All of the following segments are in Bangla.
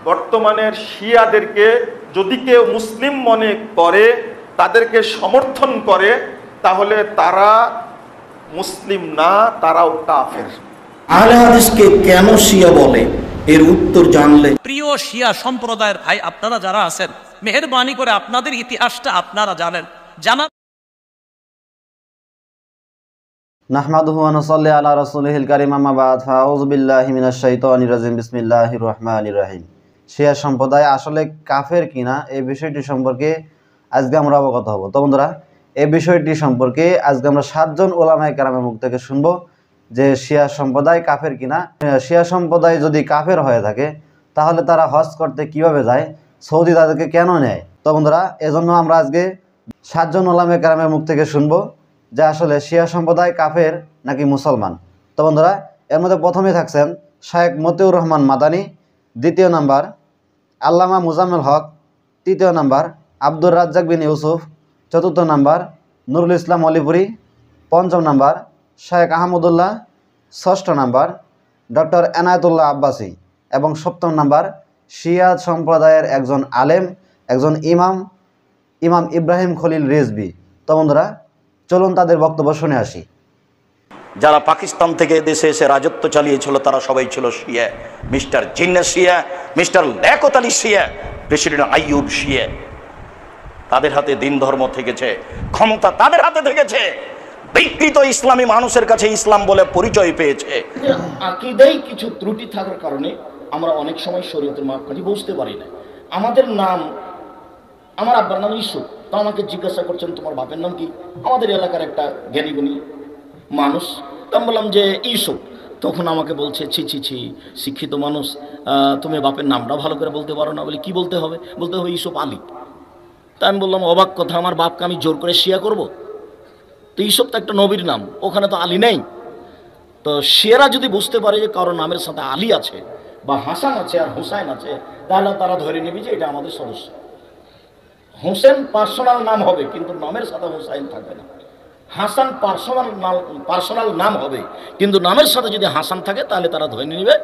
বর্তমানের শিয়াদেরকে যদি কেউ মুসলিম মনে করে, তাদেরকে সমর্থন করে, তাহলে তারা মুসলিম না, তারাও কাফের। আহলে হাদিসকে কেন শিয়া বলে, এর উত্তর জানলে। প্রিয় শিয়া সম্প্রদায়ের ভাই আপনারা যারা আছেন, মেহেরবানি করে আপনাদের ইতিহাসটা আপনারা জানা। নাহমাদুহু ওয়া নুসাল্লি আলা রাসূলিহিল কারীম, আম্মা বা'দ, ফাআউযু বিল্লাহি মিনাশ শাইতানির রাজিম, বিসমিল্লাহির রহমানির রহিম। শিয়া সম্প্রদায় আসলে কাফের কিনা এই বিষয়টি সম্পর্কে আজকে আমরা অবগত হব। তো বন্ধুরা, এই বিষয়টি সম্পর্কে আজকে আমরা 7 জন উলামায়ে কেরামের মুখ থেকে শুনবো যে শিয়া সম্প্রদায় কাফের কিনা। শিয়া সম্প্রদায় যদি কাফের হয়ে থাকে তাহলে তারা হজ করতে কিভাবে যায়, সৌদি তাদেরকে কেন নেয়। তো বন্ধুরা, এজন্য আমরা আজকে 7 জন উলামায়ে কেরামের মুখ থেকে শুনবো যে আসলে শিয়া সম্প্রদায় কাফের নাকি মুসলমান। তো বন্ধুরা, এর মধ্যে প্রথমে থাকছেন শায়েখ মতিউর রহমান মাদানী, দ্বিতীয় নাম্বার আল্লামা মুজাম্মেল হক, তৃতীয় নাম্বার আব্দুর রাজ্জাক বিন ইউসুফ, চতুর্থ নাম্বার নুরুল ইসলাম অলিপুরি, পঞ্চম নাম্বার শায়েখ আহমদুল্লাহ, ষষ্ঠ নাম্বার ডক্টর এনায়েতুল্লাহ আব্বাসী এবং সপ্তম নাম্বার শিয়া সম্প্রদায়ের একজন আলেম, একজন ইমাম ইব্রাহিম খলিল রিজভী। তো বন্ধুরা, চলুন তাদের বক্তব্য শুনে আসি। যারা পাকিস্তান থেকে দেশে এসে রাজত্ব চালিয়েছিল তারা সবাই ছিল শিয়া। মিস্টার জিন্না শিয়া, মিস্টার লিয়াকত আলী শিয়া, প্রেসিডেন্ট আইয়ুব শিয়া। তাদের হাতে দিন ধর্ম থেকেছে, ক্ষমতা তাদের হাতে থেকেছে। বিকৃত ইসলামী মানুষের কাছে ইসলাম বলে পরিচয় পেয়েছে। আকীদায় কিছু ত্রুটি থাকার কারণে আমরা অনেক সময় শরীয়তের মাপকাঠি বুঝতে পারি না। আমাদের নাম, আমার আব্বার নাম ইউসুফ, তা আমাকে জিজ্ঞাসা করছেন তোমার বাপের নাম কি? আমাদের এলাকার একটা জ্ঞানীগুণী মানুষ, তা বললাম যে ইউসুফ। তখন আমাকে বলছে, ছি ছি ছি, শিক্ষিত মানুষ, তুমি বাপের নামটা ভালো করে বলতে পারো না। বলে কি বলতে হবে? বলতে হবে ইউসুফ আলী। তা আমি বললাম অবাক কথা, আমার বাপকে আমি জোর করে শিয়া করব? তো ইউসুফ তো একটা নবীর নাম, ওখানে তো আলী নেই। তো শিয়ারা যদি বুঝতে পারে যে কারো নামের সাথে আলী আছে বা হাসান আছে আর হুসাইন আছে, তাহলে তারা ধরে নেবে যে এটা আমাদের সদস্য। হোসেন পার্সোনাল নাম হবে কিন্তু নামের সাথে হুসাইন থাকবে না। হাসান পার্সোনাল নাম হবে কিন্তু নামের সাথে যদি হাসান থাকে তাহলে তারা ধরে নেবে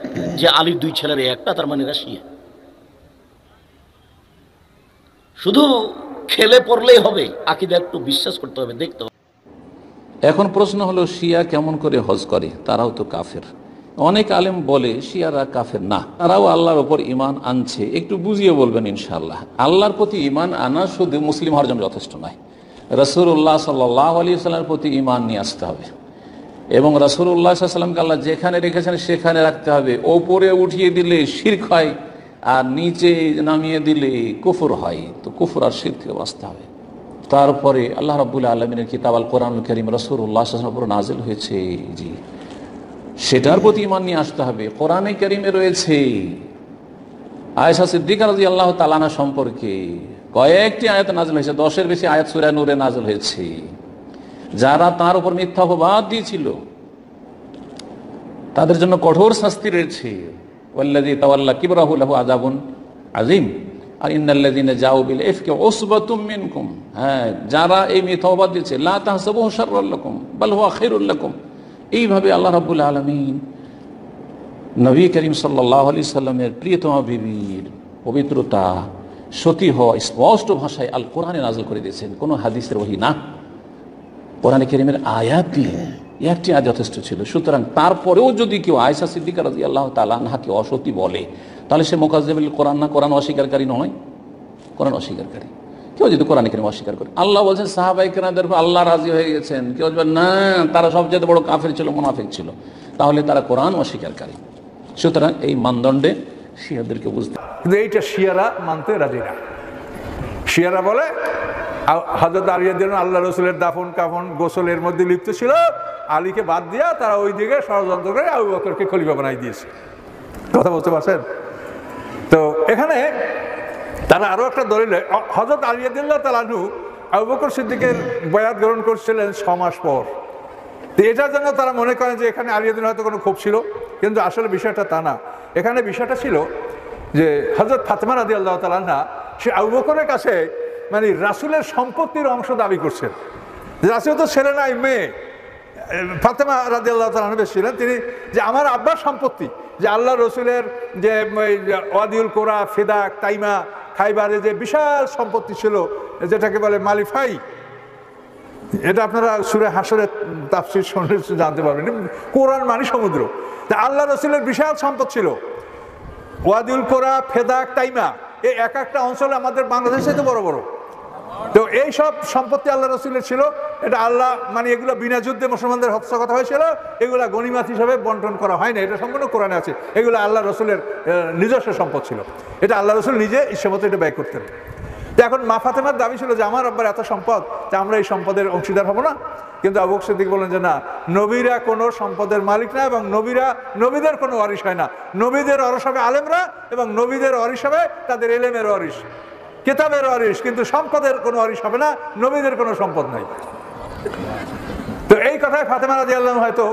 যে আলীর 2 ছেলের একটা, তার মানে এরা শিয়া। শুধু খেলে পড়লেই হবে, আকীদা একটু বিশ্বাস করতে হবে, দেখতে হবে। এখন প্রশ্ন হলো শিয়া কেমন করে হজ করে? তারাও তো কাফের। অনেক আলেম বলে শিয়ারা কাফের না, তারাও আল্লাহর ওপর ইমান আনছে। একটু বুঝিয়ে বলবেন ইনশাআল্লাহ। আল্লাহর প্রতি ইমান আনা শুধু মুসলিম হওয়ার জন্য যথেষ্ট নয়, রাসূলুল্লাহ সাল্লাল্লাহু আলাইহি ওয়াসাল্লামের প্রতি ইমান নিয়ে আসতে হবে এবং রাসূলুল্লাহ সাল্লাল্লাহু আলাইহি ওয়াসাল্লামকে আল্লাহ যেখানে রেখেছেন সেখানে রাখতে হবে। ওপরে উঠিয়ে দিলে শিরক হয় আর নিচে নামিয়ে দিলে কুফর হয়, তো কুফর আর শিরক থেকে বাঁচতে হবে। তারপরে আল্লাহ রাব্বুল আলামিনের কিতাব আল কোরআনুল কারীম রাসূলুল্লাহ সাল্লাল্লাহু আলাইহি ওয়াসাল্লামের উপর নাযিল হয়েছে, জি, সেটার প্রতি ঈমান নিয়ে আসতে হবে। কোরআনে কারীমে রয়েছে আয়েশা সিদ্দিকা রাদিয়াল্লাহু তাআলা আনহা সম্পর্কে কয়েকটি আয়াত নাযিল হয়েছে, 10-এর বেশি আয়াত সূরা নূরে নাযিল হয়েছে। যারা তার উপর মিথ্যা অপবাদ দিয়েছিল তাদের জন্য কঠোর শাস্তি রয়েছে। ওয়াল্লাযী তাওয়াল্লা কিবরাহু লাহু আযাবুন আযীম, আর ইন্নাল্লাযীনা জাউ বিল ইফকি উসবাতুম মিনকুম, হ্যাঁ, যারা এই মিথ্যা অপবাদ দিয়েছে, লা তাহসাবুহু শাররাল লাকুম বাল হুয়া খায়রুল লাকুম। এইভাবে আল্লাহ রাব্বুল আলামিন নবী করিম সাল্লাল্লাহু আলাইহি সাল্লামের প্রিয়তমা বিবির পবিত্রতা, সতী হওয়া স্পষ্ট ভাষায় আল কোরআনে নাযিল করে দিয়েছেন, কোনো হাদিসের ওহী না। কোরআনে কারীমের আয়াত দিয়ে একটি আয়াত যথেষ্ট ছিল। সুতরাং তারপরেও যদি কেউ আয়েশা সিদ্দিকা রাদিয়াল্লাহু তাআলা আনহাকে অসতী বলে তাহলে সে মুকাজ্জিবুল কোরআন না, কোরআন অস্বীকারী নয়, কোরআন অস্বীকারী। কেউ যদি কোরআন কারীম অস্বীকার করে, আল্লাহ বলছেন সাহাবায়ে কেরামদের উপর আল্লাহ রাজি হয়ে গেছেন, কেউ বলবে না তারা সবচেয়ে বড় কাফের ছিল, মুনাফিক ছিল, তাহলে তারা কোরআন অস্বীকারী। সুতরাং এই মানদণ্ডে শিয়াদেরকে বুঝতে, কিন্তু এইটা শিয়ারা মানতে রাজি না। শিয়ারা বলে হযরত আলী রাদিয়াল্লাহু আল্লাহ রসুলের দাফন কাফন গোসলের মধ্যে লিপ্ত ছিল, আলীকে বাদ দিয়া তারা ওই দিকে ষড়যন্ত্র করে আবু বকরকে খলিফা বানাই দিয়েছে। কথা বলতে পারছেন? তো এখানে তারা আরো একটা দলিল, হযরত আলী রাদিয়াল্লাহু তাআলা আনহু আবু বকর সিদ্দিকের বয়াত গ্রহণ করছিলেন 6 মাস পর। তো এটার জন্য তারা মনে করেন যে এখানে আলী রাদিয়াল্লাহু হয়তো কোনো ক্ষোভ ছিল, কিন্তু আসলে বিষয়টা তা না। এখানে বিষয়টা ছিল যে হযরত ফাতেমা রাদিয়াল্লাহু তাআলা আনহা সে আবু বকরের কাছে মানে রাসূলের সম্পত্তির অংশ দাবি করছেন। রাসূল তো ছেলে নাই, মেয়ে। ফাতেমা রাদিয়াল্লাহু তাআলা আনহা ছিলেন, তিনি যে আমার আব্বার সম্পত্তি যে আল্লাহ রসুলের যে ওয়াদিউল কোরা, ফেদাক, তাইমা, খাইবারে যে বিশাল সম্পত্তি ছিল, যেটাকে বলে মালিফাই, এটা আপনারা সূরা হাসরের তাফসীর শুনলে জানতে পারবেন। কোরআন মানে সমুদ্র। তা আল্লাহ রসুলের বিশাল সম্পদ ছিল, ওয়াদিউল কোরা, ফেদাক, তাইমা, এই এক একটা অঞ্চলে আমাদের বাংলাদেশে তো বড় বড়। তো এই সব সম্পত্তি আল্লাহ রসুলের ছিল। এটা আল্লাহ মানে এগুলো বিনা যুদ্ধে মুসলমানদের হস্তগত হয়েছিল, এগুলা গনিমাত হিসাবে বন্টন করা হয় না, এটা সম্পূর্ণ কোরআনে আছে। এগুলো আল্লাহ রসুলের নিজস্ব সম্পদ ছিল, এটা আল্লাহ রসুল নিজে ইচ্ছেমতো এটা ব্যয় করতেন। তো এখন মা ফাতেমার দাবি ছিল যে আমার আব্বার এত সম্পদ, তা আমরা এই সম্পদের অংশীদার হব না। কিন্তু আবু বকর সিদ্দিক বলেন যে না, নবীরা কোনো সম্পদের মালিক না, এবং নবীদের কোনো ওয়ারিশ হয় না। নবীদের ওয়ারিশ হবে আলেমরা, এবং নবীদের ওয়ারিশ হবে তাদের এলেমের ওয়ারিশ, কিতাবের ওয়ারিশ, কিন্তু সম্পদের কোনো ওয়ারিশ হবে না, নবীদের কোনো সম্পদ নাই। তো এই কথায় ফাতেমা রাদিয়াল্লাহু আনহা হয়তো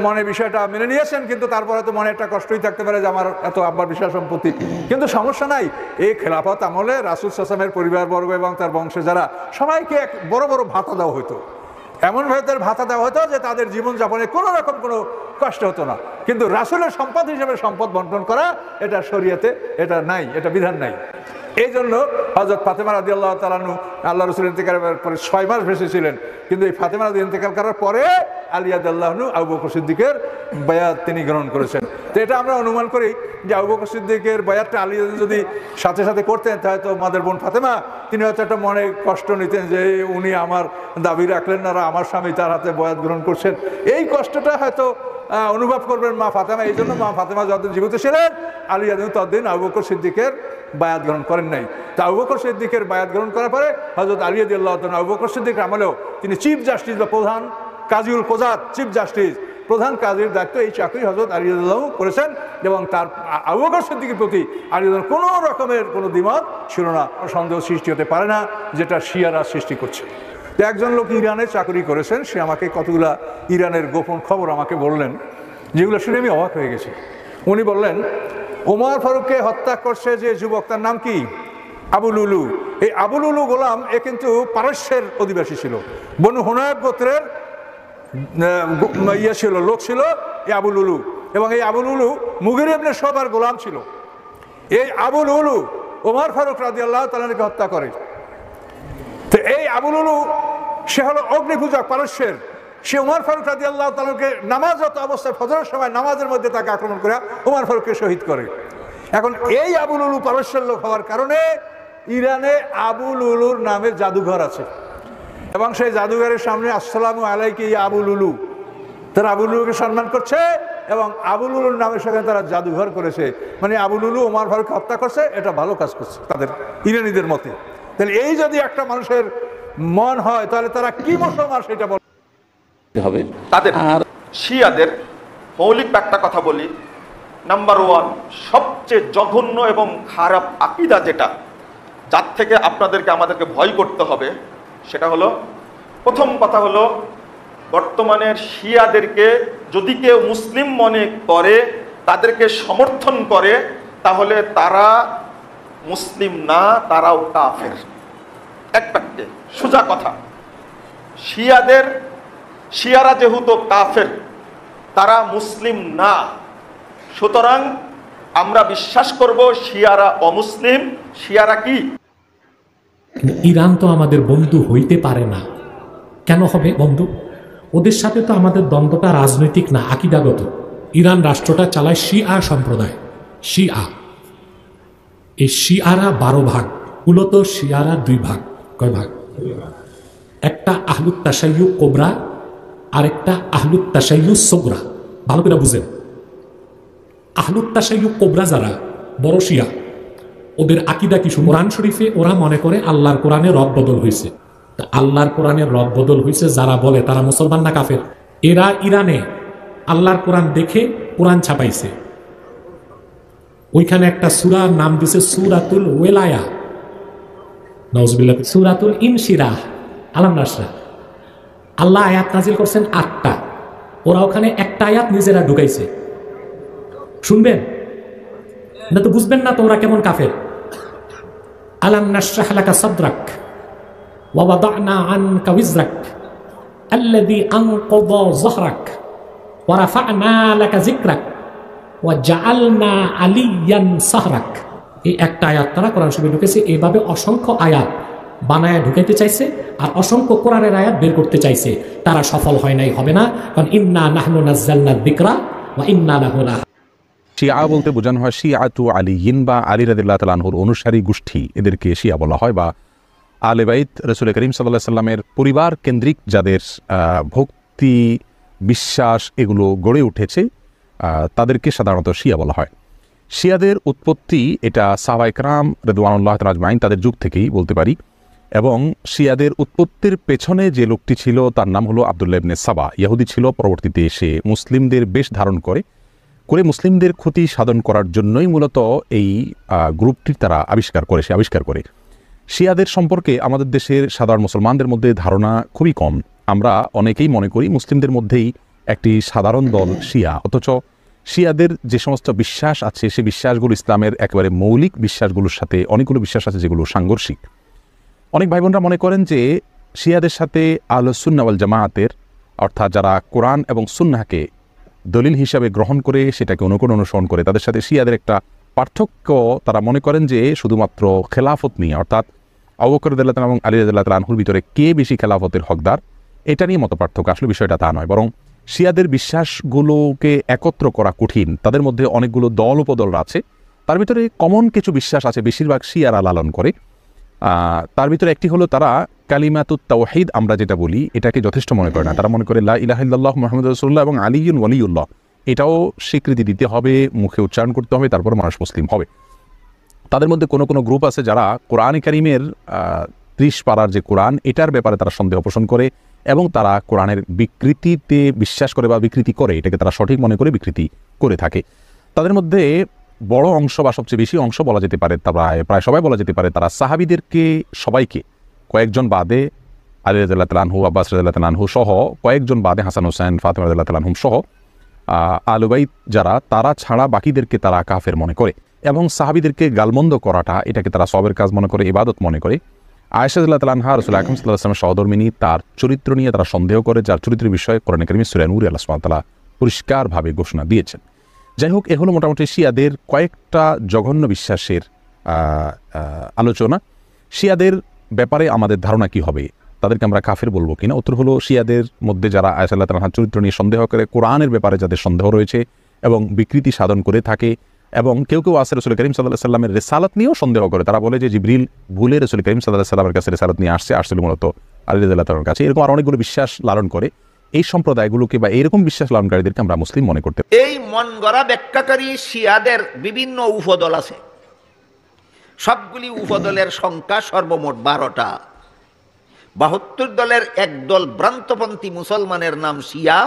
মনে বিষয়টা মেনে নিয়েছেন, কিন্তু তারপরে তো মনে একটা কষ্টই থাকতে পারে যে আমার এত আব্বার বিশাল সম্পত্তি। কিন্তু সমস্যা নাই, এই খেলাফত আমলে রাসূল সাল্লাল্লাহু আলাইহি ওয়াসাল্লামের পরিবারবর্গ এবং তার বংশে যারা সবাইকে এক বড় বড় ভাতা দেওয়া হতো, এমনভাবে তাদের ভাতা দেওয়া হতো যে তাদের জীবনযাপনে কোনো রকম কোনো কষ্ট হতো না। কিন্তু রাসূলের সম্পদ হিসেবে সম্পদ বন্টন করা এটা শরীয়তে এটা নাই, এটা বিধান নাই। এই জন্য হযরত ফাতেমা রাদিয়াল্লাহু তাআলা আনহু আল্লাহ রাসূলের ইন্তেকালের পরে 6 মাস বেঁচেছিলেন, কিন্তু এই ফাতেমা রাদিয়াল্লাহু ইন্তেকাল করার পরে আলী রাদিয়াল্লাহু আনহু আবু বকর সিদ্দিকের বায়াত তিনি গ্রহণ করেছেন। তো এটা আমরা অনুমান করি যে আবু বকর সিদ্দিকের বায়াতটা আলী যদি সাথে সাথে করতেন, তাহলে তো আমাদের বোন ফাতেমা তিনি হয়তো একটা মনে কষ্ট নিতেন যে উনি আমার দাবি রাখলেন না, আমার স্বামী তার হাতে বায়াত গ্রহণ করছেন, এই কষ্টটা হয়তো অনুভব করবেন মা ফাতেমা। এই জন্য মা ফাতেমা যতদিন জীবিত ছিলেন আলী রাদিয়াল্লাহু ততদিন আবু বকর সিদ্দিকের বায়াত গ্রহণ করেন নাই। তা আবু বকর সিদ্দিকের বায়াত গ্রহণ করার পরে হযরত আলী রাদিয়াল্লাহু তাআলা আবু বকর সিদ্দিক আমলেও তিনি চিফ জাস্টিস বা প্রধান কাজীউল কোজাত, চিফ জাস্টিস, প্রধান কাজীর দায়িত্ব, এই চাকরি হযরত আলী রাদিয়াল্লাহু করেছেন। এবং তার আবু বকর সিদ্দিকের প্রতি আলী রাদিয়াল্লাহু কোনো রকমের কোনো দ্বিমত ছিল না, সন্দেহ সৃষ্টি হতে পারে না, যেটা শিয়ারা সৃষ্টি করছে। তো একজন লোক ইরানে চাকরি করেছেন, সে আমাকে কতগুলা ইরানের গোপন খবর আমাকে বললেন, যেগুলো শুনে আমি অবাক হয়ে গেছি। উনি বললেন ওমর ফারুককে হত্যা করছে যে যুবক, তার নাম কি? আবু লুলু। এই আবু লুলু গোলাম এ কিন্তু পারস্যের অধিবাসী ছিল, বনু হুনায়ব গোত্রের ছিল, লোক ছিল এই আবু লুলু। এবং এই আবু লুলু মুগির ইবনে শুবার গোলাম ছিল। এই আবু লুলু ওমর ফারুক রাদিয়াল্লাহু তাআলাকে হত্যা করে। তো এই আবু লুলু সে হলো অগ্নিপূজক পারস্যের, সে ওমর ফারুক রাদিয়াল্লাহু তাআলাকে নামাজরত অবস্থায় ফজরের সময় নামাজের মধ্যে তাকে আক্রমণ করে ওমর ফারুককে শহীদ করে। এখন এই আবু লুলু পারস্যের লোক হওয়ার কারণে ইরানে আবু লুলুর নামে জাদুঘর আছে, এবং সেই জাদুঘরের সামনে আসসালামু আলাইকা ইয়া আবু লুলু, তারা আবু লুলুকে সম্মান করছে, এবং আবু লুলুর নামে সেখানে তারা জাদুঘর করেছে। মানে আবু লুলু ওমর ফারুককে হত্যা করছে, এটা ভালো কাজ করছে তাদের ইরানিদের মতে। তাহলে এই যদি একটা মানুষের মন হয়, তাহলে তারা কি মুসলমান সেটা হবে। তাদের শিয়াদের মৌলিক একটা কথা বলি, নাম্বার 1 সবচেয়ে জঘন্য এবং খারাপ আকীদা যেটা, যার থেকে আমাদেরকে ভয় করতে হবে, সেটা হলো, প্রথম কথা হলো বর্তমানের শিয়াদেরকে যদি কেউ মুসলিম মনে করে, তাদেরকে সমর্থন করে, তাহলে তারা মুসলিম না, তারাও কাফের। একটা সোজা কথা, শিয়ারা যেহেতু কাফের, তারা মুসলিম না, সুতরাং আমরা বিশ্বাস করব শিয়ারা অমুসলিম। শিয়ারা কি? ইরান তো আমাদের বন্ধু হইতে পারে না। কেন হবে বন্ধু? ওদের সাথে তো আমাদের দ্বন্দ্বটা রাজনৈতিক না, আকীদাগত। ইরান রাষ্ট্রটা চালায় শিয়া সম্প্রদায়, শিয়া। এই শিয়ারা 12 ভাগ, মূলত শিয়ারা 2 ভাগ। কয় ভাগ? একটা আহলুত তাশাইয়ু কোবরা, আর একটা আহলুত তাশাইয়ু সোগরা। ভালো করে বুঝেন, আহলুত তাশাইয়ু কোবরা যারা বড় শিয়া, ওদের আকীদা কি? কোরআন শরীফে ওরা মনে করে আল্লাহর কোরআনে রদ বদল হয়েছে। আল্লাহর কোরআনে রদ বদল হয়েছে যারা বলে, তারা মুসলমান না কাফের? এরা ইরানে আল্লাহর কোরআন দেখে কোরআন ছাপাইছে। ওইখানে একটা সূরার নাম দিছে সূরাতুল ওয়ালায়া, নাউজুবিল্লাহ, সূরাতুল ইনশিরাহ, আলাম নাশরাহ। আল্লাহ আয়াত নাজিল করছেন 8টা, ওরা ওখানে একটা আয়াত নিজেরা ঢুকাইছে। শুনবেন না তো বুঝবেন না তোমরা কেমন কাফের। আলাম নাশরাহ লাকা সাদরাক ওয়া ওয়াদা'না আনকা ওয়িজরাক আল্লাযী আনকাযা যাহরাক ওয়া রাফা'না লাকা যিকরাক ওয়া জাআলনা আলিয়ান সাহরাক, এই একটা আয়াত তারা কোরআন শরীফে ঢুকেছে। এভাবে অসংখ্য আয়াত বানায় ঢুকাইতে চাইছে আর অসংখ্য কোরআনের আয়াত বের করতে চাইছে, তারা সফল হয় নাই, হবে না। কারণ ইন্না নাহনু নাযালনা যিকরা ওয়া ইন্না লাহু লাহাফিজুন। শিয়া বলতে বোঝানো হয় শিয়াতু আলিয়িন বা আলী রাদিয়াল্লাহু তাআলা আনহুর অনুসারী গোষ্ঠী, এদেরকে শিয়া বলা হয়। বা আলে বাইত রাসূল করিম সাল্লাল্লাহু আলাইহি সাল্লামের পরিবার কেন্দ্রিক যাদের ভক্তি বিশ্বাস এগুলো গড়ে উঠেছে তাদেরকে সাধারণত শিয়া বলা হয়। শিয়াদের উৎপত্তি এটা সাহাবায়ে কেরাম রাদিয়াল্লাহু তাআলা আজমাইন তাদের যুগ থেকেই বলতে পারি। এবং শিয়াদের উৎপত্তির পেছনে যে লোকটি ছিল তার নাম হলো আব্দুল্লাহ ইবনে সাবা, ইহুদি ছিল। পরবর্তীতে এসে মুসলিমদের বেশ ধারণ করে মুসলিমদের ক্ষতি সাধন করার জন্যই মূলত এই গ্রুপটি তারা আবিষ্কার করে। শিয়াদের সম্পর্কে আমাদের দেশের সাধারণ মুসলমানদের মধ্যে ধারণা খুবই কম। আমরা অনেকেই মনে করি মুসলিমদের মধ্যেই একটি সাধারণ দল শিয়া, অথচ শিয়াদের যে সমস্ত বিশ্বাস আছে সে বিশ্বাসগুলো ইসলামের একেবারে মৌলিক বিশ্বাসগুলোর সাথে অনেকগুলো বিশ্বাস আছে যেগুলো সাংঘর্ষিক। অনেক ভাই বোনরা মনে করেন যে শিয়াদের সাথে আহলুস সুন্নাহ ওয়াল জামাআতের, অর্থাৎ যারা কোরআন এবং সুন্নাহকে দলিল হিসাবে গ্রহণ করে সেটাকে অনুসরণ করে, তাদের সাথে শিয়াদের একটা পার্থক্য তারা মনে করেন যে শুধুমাত্র খেলাফত নিয়ে, অর্থাৎ আবু বকর রাদিয়াল্লাহু তাআলা এবং আলী রাদিয়াল্লাহু তাআলা আনহুর ভিতরে কে বেশি খেলাফতের হকদার এটা নিয়ে মত পার্থক্য। আসলে বিষয়টা তা নয়, বরং শিয়াদের বিশ্বাসগুলোকে একত্র করা কঠিন। তাদের মধ্যে অনেকগুলো দল উপদল আছে, তার ভিতরে কমন কিছু বিশ্বাস আছে বেশিরভাগ শিয়ারা লালন করে। তার ভিতরে একটি হলো তারা কালিমাতুত তাওহীদ আমরা যেটা বলি এটাকে যথেষ্ট মনে করে না। তারা মনে করে লা ইলাহা ইল্লাল্লাহ মুহাম্মাদুর রাসূলুল্লাহ এবং আলিয়ুন ওয়ালিউল্লাহ এটাও স্বীকৃতি দিতে হবে, মুখে উচ্চারণ করতে হবে, তারপর মানুষ মুসলিম হবে। তাদের মধ্যে কোনো কোনো গ্রুপ আছে যারা কোরআনে কারিমের 30 পারার যে কোরআন এটার ব্যাপারে তারা সন্দেহ পোষণ করে এবং তারা কোরআনের বিকৃতিতে বিশ্বাস করে বা বিকৃতি করে, এটাকে তারা সঠিক মনে করে বিকৃতি করে থাকে। তাদের মধ্যে বড় অংশ বা সবচেয়ে বেশি অংশ বলা যেতে পারে, প্রায় সবাই বলা যেতে পারে, তারা সাহাবীদেরকে সবাইকে, কয়েকজন বাদে আলী রাদিয়াল্লাহু তাআলা আনহু, আব্বাস রাদিয়াল্লাহু তাআলা আনহু সহ, কয়েকজন বাদে হাসান হোসেন, ফাতিমা রাদিয়াল্লাহু তাআলা আনহুম সহ আহলে বাইত যারা, তারা ছাড়া বাকিদেরকে তারা কাফের মনে করে এবং সাহাবীদেরকে গালমন্দ করাটা এটাকে তারা সবের কাজ মনে করে, ইবাদত মনে করে। আয়েশা রাদিয়াল্লাহু তাআলা আনহা রাসূল আকরাম সাল্লাল্লাহু আলাইহি ওয়াসাল্লামের সহধর্মিণী, তার চরিত্র নিয়ে তারা সন্দেহ করে, যার চরিত্রের বিষয়ে কোরআনে কারিমে সূরা নূরে আল্লাহ সুবহানাহু ওয়া তাআলা পরিষ্কারভাবে ঘোষণা দিয়েছেন। যাই হোক, এ হলো মোটামুটি শিয়াদের কয়েকটা জঘন্য বিশ্বাসের আলোচনা। শিয়াদের ব্যাপারে আমাদের ধারণা কি হবে, তাদেরকে আমরা কাফের বলবো কিনা? উত্তর হলো শিয়াদের মধ্যে যারা আয়েশা রাদিয়াল্লাহু তাআলার চরিত্র নিয়ে সন্দেহ করে, কোরআনের ব্যাপারে যাদের সন্দেহ রয়েছে এবং বিকৃতি সাধন করে থাকে, এবং কেউ কেউ আছে রাসূল করিম সাল্লাল্লাহু আলাইহি ওয়াসাল্লামের রিসালাত নিয়েও সন্দেহ করে। তারা বলে যে জিবরিল ভুলে রাসূল করিম সাল্লাল্লাহু আলাইহি ওয়াসাল্লামের কাছে রিসালাত নিয়ে আসছিল মূলত আলী রাদিয়াল্লাহু তাআলার কাছে। এরকম আর অনেকগুলো বিশ্বাস লালন করে। এই সম্প্রদায়গুলোকে বা এইরকম বিশ্বাস লালনকারীদেরকে আমরা মুসলিম মনে করতে। এই মন গড়া ব্যাখ্যাকারী শিয়াদের বিভিন্ন উপদল আছে। সবগুলি উপদলের সংখ্যা সর্বমোট 12টা। 72 দলের এক দল ভ্রান্তপন্থী মুসলমানের নাম শিয়া।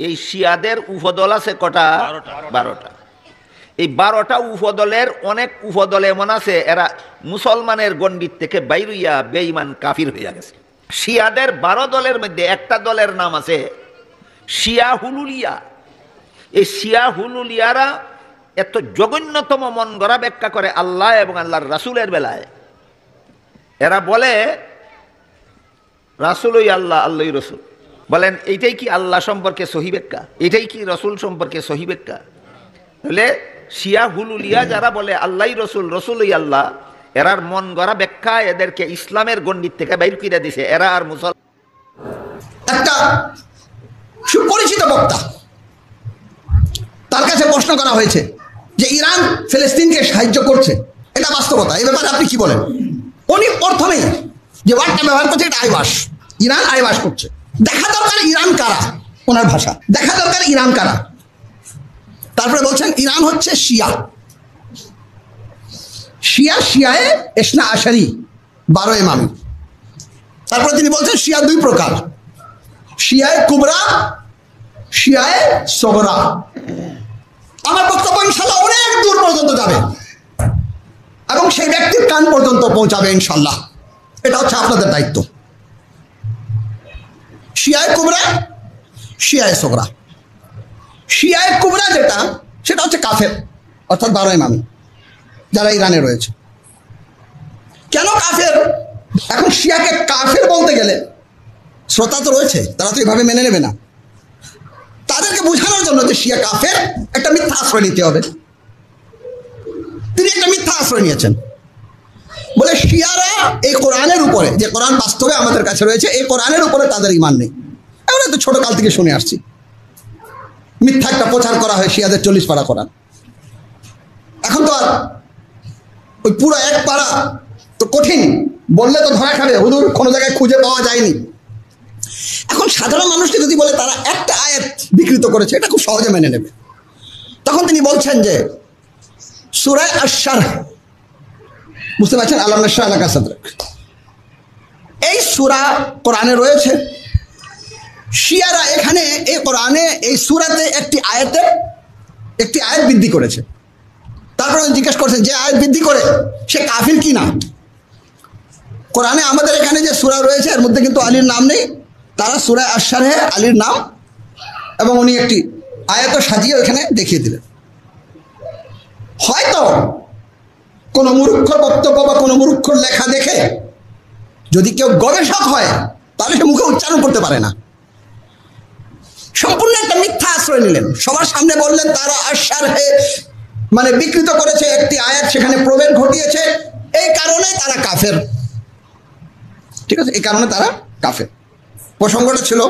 এই শিয়াদের উপদল আছে কটা? 12টা। এই 12টা উপদলের অনেক উপদল এমন আছে এরা মুসলমানের গণ্ডির থেকে বাইরুইয়া বেঈমান কাফির হইয়া গেছে। শিয়াদের 12 দলের মধ্যে একটা দলের নাম আছে শিয়া হুলুলিয়া। এই শিয়া হুলুলিয়ারা এত জঘন্যতম মন গড়া ব্যাখ্যা করে আল্লাহ এবং আল্লাহর রাসূলের বেলায়। এরা বলে রাসূলই আল্লাহ, আল্লাহই রাসূল। বলেন এইটাই কি আল্লাহ সম্পর্কে সহি ব্যাখ্যা? এটাই কি রাসূল সম্পর্কে সহি ব্যাখ্যা? তাহলে শিয়া হুলুলিয়া যারা বলে আল্লাহই রাসূল, রাসূলই আল্লাহ, এরার মন গড়া ব্যাখ্যা এদেরকে ইসলামের গণ্ডির থেকে বাইর করে দিছে। এরা আর মুসলমান। একটা সুপরিচিত বক্তা, তার কাছে প্রশ্ন করা হয়েছে যে ইরান ফিলিস্তিনকে সাহায্য করছে, এটা বাস্তবতা, এই ব্যাপারে আপনি কি বলেন? উনি প্রথমেই যে ওয়ার্ডটা ব্যবহার করছে এটা আইবাস, ইরান আইবাস করছে। দেখা দরকার ইরান কারা, ওনার ভাষা দেখা দরকার ইরান কারা। তারপরে বলছেন ইরান হচ্ছে শিয়া, শিয়া শিয়ায়ে ইসনা আশারি 12 ইমামি। তারপরে তিনি বলছেন শিয়া 2 প্রকার, শিয়ায়ে কুবরা, শিয়ায়ে সগরা। আমার বক্তব্য ইনশাল্লাহ অনেক দূর পর্যন্ত যাবে এবং সেই ব্যক্তির কান পর্যন্ত পৌঁছাবে ইনশাল্লাহ। এটা হচ্ছে আপনাদের দায়িত্ব। শিয়ায়ে কুবরা, শিয়ায়ে সগরা। শিয়ায়ে কুবরা যেটা, সেটা হচ্ছে কাফের, অর্থাৎ 12 ইমামি যারা ইরানে রয়েছে। কেন কাফের? এখন শিয়াকে কাফের বলতে গেলে শ্রোতা তো রয়েছে, তারা তো এভাবে মেনে নেবে না। তাদেরকে বোঝানোর জন্য যে শিয়া কাফের, একটা মিথ্যা আশ্রয় নিতে হবে। তিনি একটা মিথ্যা আশ্রয় নিয়েছেন, বলে শিয়ারা এই কোরআনের উপরে, যে কোরআন বাস্তবে আমাদের কাছে রয়েছে, এই কোরআনের উপরে তাদের ঈমান নেই। আমরা তো ছোটকাল থেকে শুনে আসছি, মিথ্যা একটা প্রচার করা হয় শিয়াদের 40 পারা কোরআন। এখন তো আর ওই পুরো এক পারা তো কঠিন, বললে তো ধরা খাবে, হুজুর কোনো জায়গায় খুঁজে পাওয়া যায়নি। এখন সাধারণ মানুষকে যদি বলে তারা একটা আয়াত বিকৃত করেছে, এটা খুব সহজে মেনে নেবে। তখন তিনি বলছেন যে সূরা আশ-শারহ, বুঝতে পারছেন, আলাম নাশরাহ লাকা সাদরাক, এই সূরা কোরআনে রয়েছে। শিয়ারা এখানে এই কোরআনে এই সূরাতে একটি আয়াত বৃদ্ধি করেছে। তারপরে জিজ্ঞেস করছেন যে আয়াত বৃদ্ধি করে সে কাফির কি না। কোরআনে আমাদের এখানে যে সূরা রয়েছে এর মধ্যে কিন্তু আলীর নাম নেই। তারা সূরা আশ-শারহে আলীর নাম এবং উনি একটি আয়াত সাজিয়ে ওখানে দেখিয়ে দিলেন। হয়তো কোনো মূর্খর বক্তব্য বা কোনো মূর্খর লেখা দেখে যদি কেউ গবেষক হয় তাহলে সে মুখে উচ্চারণ করতে পারে না। সম্পূর্ণ একটা মিথ্যা আশ্রয় নিলেন, সবার সামনে বললেন তারা আশ-শারহে মানে বিকৃত করেছে একটি আয়াত, সেখানে প্রবেশ ঘটিয়েছে, এই কারণে তারা কাফের। ঠিক আছে, এই কারণে তারা কাফের। প্রসঙ্গটা ছিল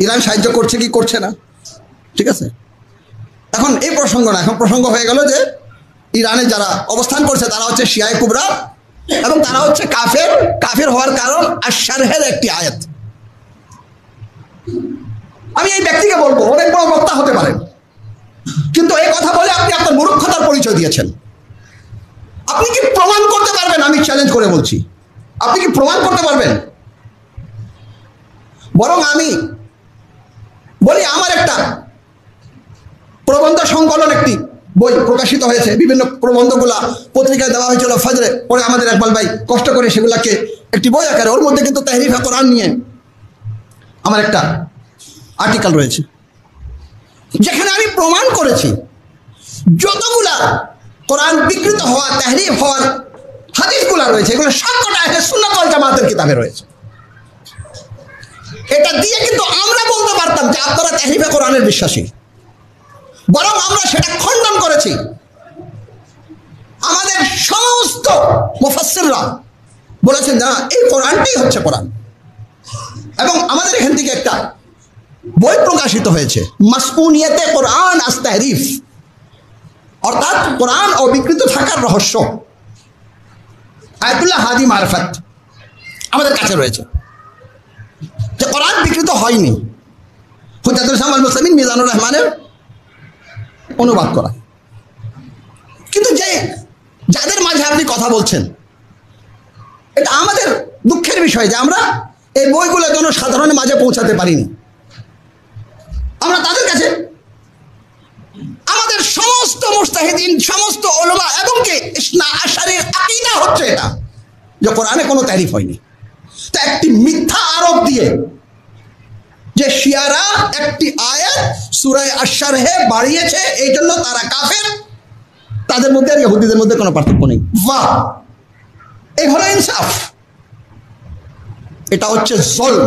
ইরান সাহায্য করছে কি করছে না। ঠিক আছে, এখন এই প্রসঙ্গ না, এখন প্রসঙ্গ হয়ে গেল যে ইরানে যারা অবস্থান করছে তারা হচ্ছে শিয়ায়ে কুবরা এবং তারা হচ্ছে কাফের। কাফের হওয়ার কারণ আশ-শারহের একটি আয়াত। আমি এই ব্যক্তিকে বলবো, অনেক বড় বক্তা হতে পারেন, কিন্তু এই কথা বলে আপনি আপনার মূর্খতার পরিচয় দিয়েছেন। আপনি কি প্রমাণ করতে পারবেন? আমি চ্যালেঞ্জ করে বলছি, আপনি কি প্রমাণ করতে পারবেন? বরং আমি বলি, আমার একটা প্রবন্ধ সংকলন একটি বই প্রকাশিত হয়েছে, বিভিন্ন প্রবন্ধগুলা পত্রিকায় দেওয়া হয়েছিল ফজরে, পরে আমাদের ইকবাল ভাই কষ্ট করে সেগুলাকে একটি বই আকারে, ওর মধ্যে কিন্তু তাহরিফে কোরআন নিয়ে আমার একটা আর্টিকেল রয়েছে, যেখানে আমি প্রমাণ করেছি যতগুলা কোরআন বিকৃত হওয়া তাহরিফ হওয়ার হাদিসগুলা রয়েছে এগুলো সবকটা আহলে সুন্নাত ওয়াল জামাতের কিতাবে রয়েছে। এটা দিয়ে কিন্তু আমরা বলতে পারতাম যে আপনারা তাহরিফে কোরআনের বিশ্বাসী, বরং আমরা সেটা খণ্ডন করেছি। আমাদের সমস্ত মুফাসসিররা বলেছেন না, এই কোরআনটাই হচ্ছে কোরআন। এবং আমাদের এখান থেকে একটা বই প্রকাশিত হয়েছে, মাসউনিয়াতে কোরআন আস তাহরিফ, অর্থাৎ কোরআন অবিকৃত থাকার রহস্য, আয়াতুল্লাহ হাদি মারফত আমাদের কাছে রয়েছে, যে কোরআন বিকৃত হয়নি। হুজ্জাতুল ইসলাম ওয়াল মুসলিমিন মিজানুর রহমানের অনুবাদ করা। কিন্তু যাদের মাঝে আপনি কথা বলছেন, এটা আমাদের দুঃখের বিষয় যে আমরা এই বইগুলো জনসাধারণের মাঝে পৌঁছাতে পারিনি। আমরা তাদের কাছে আমাদের সমস্ত মুজতাহিদিন, সমস্ত উলামা এবং কি ইসনা আশারীর আকীদা হচ্ছে এটা যে কোরআনে কোনো তারিফ হয়নি। তো একটি মিথ্যা আরোপ দিয়ে যে শিয়ারা একটি আয়াত সূরা আশ-শারহে বাড়িয়েছে এই জন্য তারা কাফের, তাদের মধ্যে আর ইহুদিদের মধ্যে কোনো পার্থক্য নেই। বাহ, এই হলো ইনসাফ। এটা হচ্ছে জুলম।